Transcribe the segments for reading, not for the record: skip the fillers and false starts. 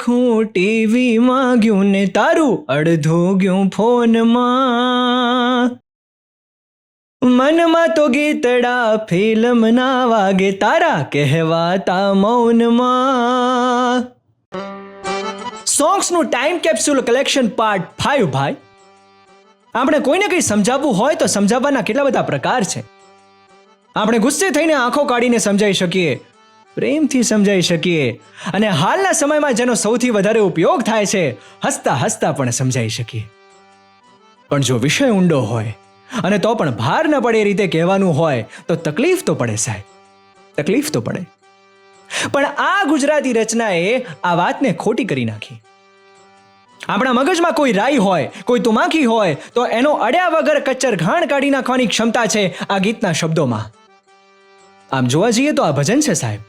દેખું ટીવીમાં ગયું ને તારું અડધું ગયું ફોનમાં. મનમાં તો ગીતડા ફિલ્મ ના વાગે તારા કહેવાતા મૌનમાં. સોંગ્સનું ટાઈમ કેપ્સ્યુલ કલેક્શન પાર્ટ 5. ભાઈ, આપણે કોઈને કંઈ સમજાવવું હોય તો સમજાવવાના કેટલા બધા પ્રકાર છે. આપણે ગુસ્સે થઈને આંખો કાઢીને સમજાવી શકીએ, પ્રેમથી સમજાવી શકીએ, અને હાલના સમયમાં જેનો સૌથી વધારે ઉપયોગ થાય છે, હસતા હસતા પણ સમજાવી શકીએ. પણ જો વિષય ઊંડો હોય અને તો પણ ભાર ન પડે એ રીતે કહેવાનું હોય તો તકલીફ તો પડે સાહેબ, તકલીફ તો પડે. પણ આ ગુજરાતી રચનાએ આ વાતને ખોટી કરી નાખી. આપણા મગજમાં કોઈ રાઈ હોય, કોઈ તુમાખી હોય તો એનો અડ્યા વગર કચ્ચર ઘાણ કાઢી નાખવાની ક્ષમતા છે આ ગીતના શબ્દોમાં. આમ જોવા જઈએ તો આ ભજન છે સાહેબ,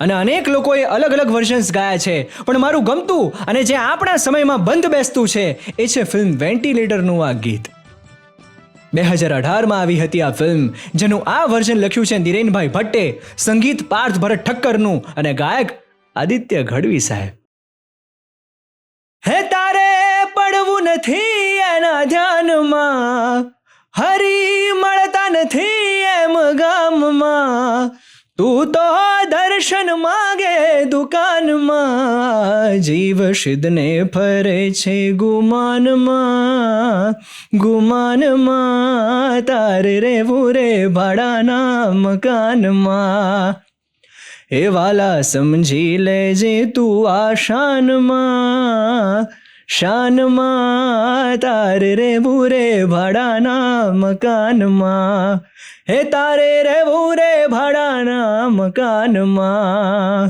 અને અનેક લોકોએ અલગ અલગ વર્ઝન્સ ગાયા છે, પણ મારું ગમતું અને જે આપણા સમયમાં બંધ બેસતું છે એ છે ફિલ્મ વેન્ટિલેટરનું આ ગીત. 2018માં આવી હતી આ ફિલ્મ, જેનું આ વર્ઝન લખ્યું છે ધીરેનભાઈ ભટ્ટે, સંગીત પાર્થ ભરત ઠક્કરનું અને ગાયક આદિત્ય ગઢવી સાહેબ. હે તારે પડવું નથી એના ધ્યાનમાં, હરી મળતા નથી એમ ગામમાં, તું તો દર્શન માગે દુકાનમાં, જીવ સિદ્ધને ફરે છે ગુમાનમાં, ગુમાનમાં તારે રેવું રે ભાડાના મકાનમાં. એ વાલા સમજી લેજે તું આ શાનમાં, શાનમાં તારે રેવું રે ભાડાના મકાનમાં, હે તારે રેવું રે ભાડાના મકાનમાં.